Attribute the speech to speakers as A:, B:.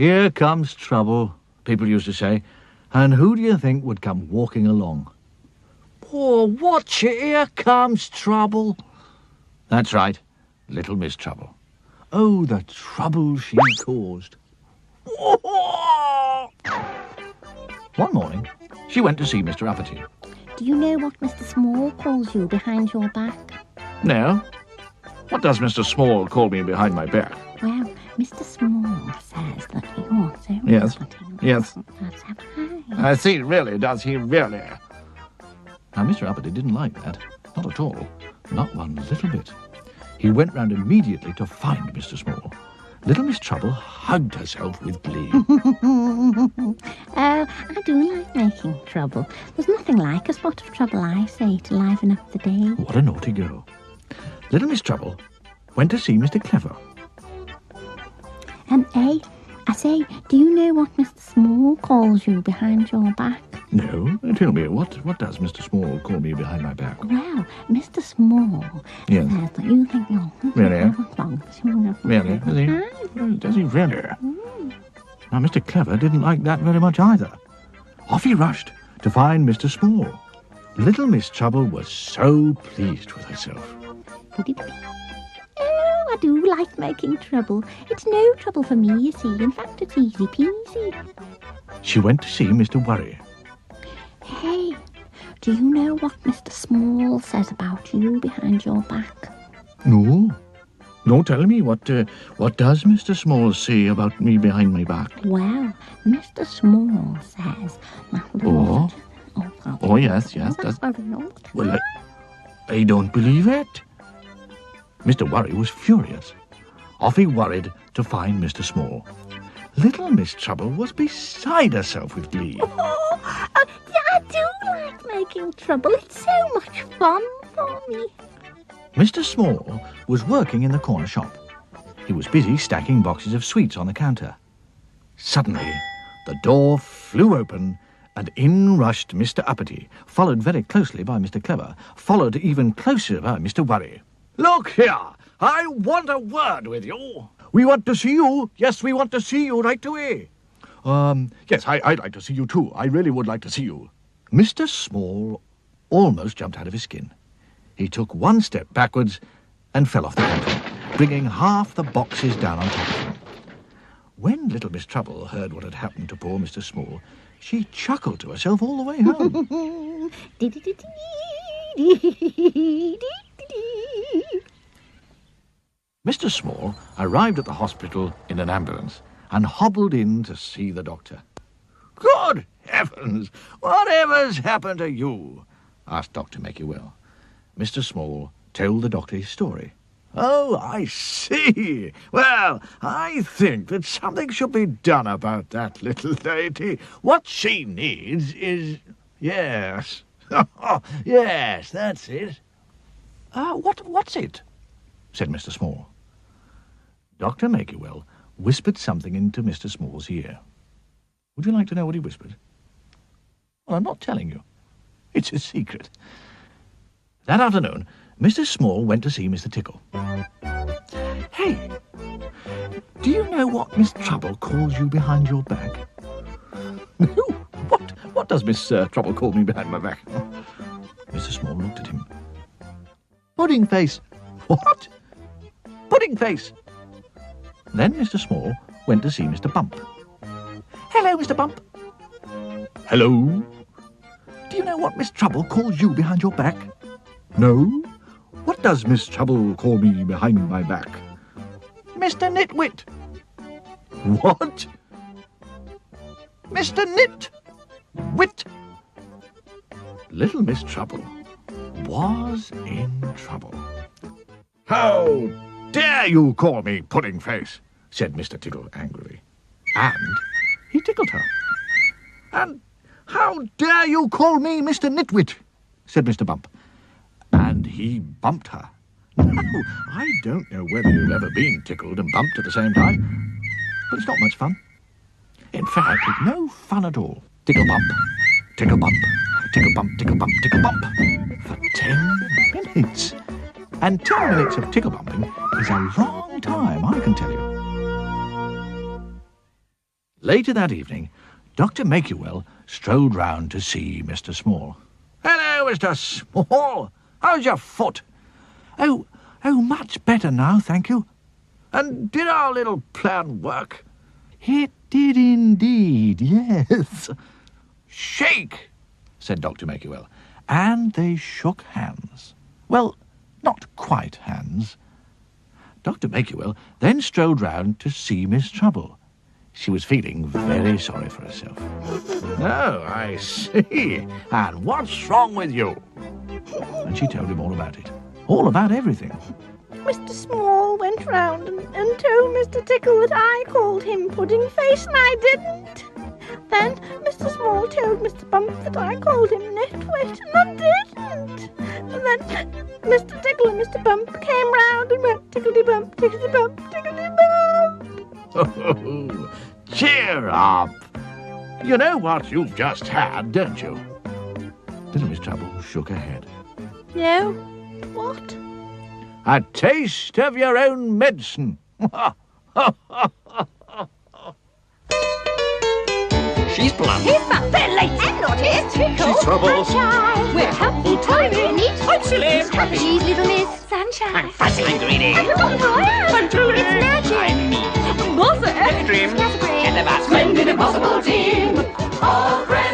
A: Here comes trouble, people used to say. And who do you think would come walking along? Oh, watch it, here comes trouble. That's right, little Miss Trouble. Oh, the trouble she caused. One morning, she went to see Mr. Uppity.
B: Do you know what Mr. Small calls you behind your back?
A: No. What does Mr. Small call me behind my back?
B: Well, Mr. Small says that you're so
A: Yes.
B: Uppity.
A: Yes.
B: That's how high.
A: I see, really, does he really? Now, Mr. Uppity didn't like that. Not at all. Not one little bit. He went round immediately to find Mr. Small. Little Miss Trouble hugged herself with glee.
B: Oh, I do like making trouble. There's nothing like a spot of trouble, I say, to liven up the day.
A: What a naughty girl. Little Miss Trouble went to see Mr. Clever.
B: I say, do you know what Mr. Small calls you behind your back?
A: No, tell me, what does Mr. Small call me behind my back?
B: Well, Mr. Small
A: Yes.
B: says that you think you're
A: Really?
B: Really?
A: Really? Does he really? Now, Mr. Clever didn't like that very much either. Off he rushed to find Mr. Small. Little Miss Trouble was so pleased with herself.
B: Oh, I do like making trouble. It's no trouble for me, you see. In fact, it's easy peasy.
A: She went to see Mr. Worry.
B: Hey, do you know what Mr. Small says about you behind your back?
A: No. No, tell me, what does Mr. Small say about me behind my back?
B: Well, Mr. Small says...
A: Oh, yes. Well, I don't believe it. Mr. Worry was furious. Off he worried to find Mr. Small. Little Miss Trouble was beside herself with glee.
B: Oh, I do like making trouble. It's so much fun for me.
A: Mr. Small was working in the corner shop. He was busy stacking boxes of sweets on the counter. Suddenly, the door flew open and in rushed Mr. Uppity, followed very closely by Mr. Clever, followed even closer by Mr. Worry. Look here! I want a word with you. We want to see you. Yes, we want to see you right away. Yes, I'd like to see you too. I really would like to see you. Mr. Small almost jumped out of his skin. He took one step backwards and fell off the counter, bringing half the boxes down on top of him. When little Miss Trouble heard what had happened to poor Mr. Small, she chuckled to herself all the way home. Mr. Small arrived at the hospital in an ambulance and hobbled in to see the doctor. Good heavens! Whatever's happened to you? Asked Dr. Makey-Will. Mr. Small told the doctor his story. Oh, I see. Well, I think that something should be done about that little lady. What she needs is... Yes. Yes, that's it. What's it? Said Mr. Small. Dr. Makey-Will whispered something into Mr. Small's ear. Would you like to know what he whispered? Well, I'm not telling you. It's a secret. That afternoon, Mr. Small went to see Mr. Tickle. Hey, do you know what Miss Trouble calls you behind your back? What does Miss Trouble call me behind my back? Mr. Small looked at him. Pudding face. What? Pudding face. Then Mr. Small went to see Mr. Bump. Hello, Mr. Bump. Hello. Do you know what Miss Trouble calls you behind your back? No. What does Miss Trouble call me behind my back? Mr. Nitwit. What? Mr. Nitwit. Little Miss Trouble was in trouble. How dare you call me Pudding Face? Said Mr. Tickle angrily. And he tickled her. And how dare you call me Mr. Nitwit? Said Mr. Bump. And he bumped her. Now, I don't know whether you've ever been tickled and bumped at the same time, but it's not much fun. In fact, it's no fun at all. Tickle bump, tickle bump, tickle bump, tickle bump, tickle bump, for 10 minutes. And 10 minutes of tickle bumping is a long time, I can tell you. Later that evening, Dr. Make-You-Well strolled round to see Mr. Small. "Hello, Mr. Small. How's your foot?" Oh, much better now, thank you." "And did our little plan work?" "It did indeed, yes." "Shake," said Dr. Make-You-Well, and they shook hands. Well, not quite hands. Dr. Make-You-Well then strolled round to see Miss Trouble. She was feeling very sorry for herself. "Oh, I see. And what's wrong with you?" And she told him all about it. All about everything.
B: Mr. Small went round and told Mr. Tickle that I called him Pudding Face and I didn't. Then Mr. Small told Mr. Bump that I called him Nitwit and I didn't. And then Mr. Tickle and Mr. Bump came round and went tickety-bump, tickety-bump, tickety-bump.
A: Oh, cheer up. You know what you've just had, don't you? Little Miss Trouble shook her head.
B: No? What?
A: A taste of your own medicine.
C: She's plump.
D: He's fun. They're late. And naughty. Tickle.
C: She's trouble.
D: And shy. We're helpful, tiny, neat.
C: I'm silly.
D: Happy. She's little Miss Sunshine.
C: I'm fussy. I'm greedy.
D: And look who I am.
C: I'm Toby.
D: It's magic.
C: I'm me.
D: Buffet.
C: Dream.
D: Scatterbrain.
C: Get the bus.
D: Splendid impossible team. All friends.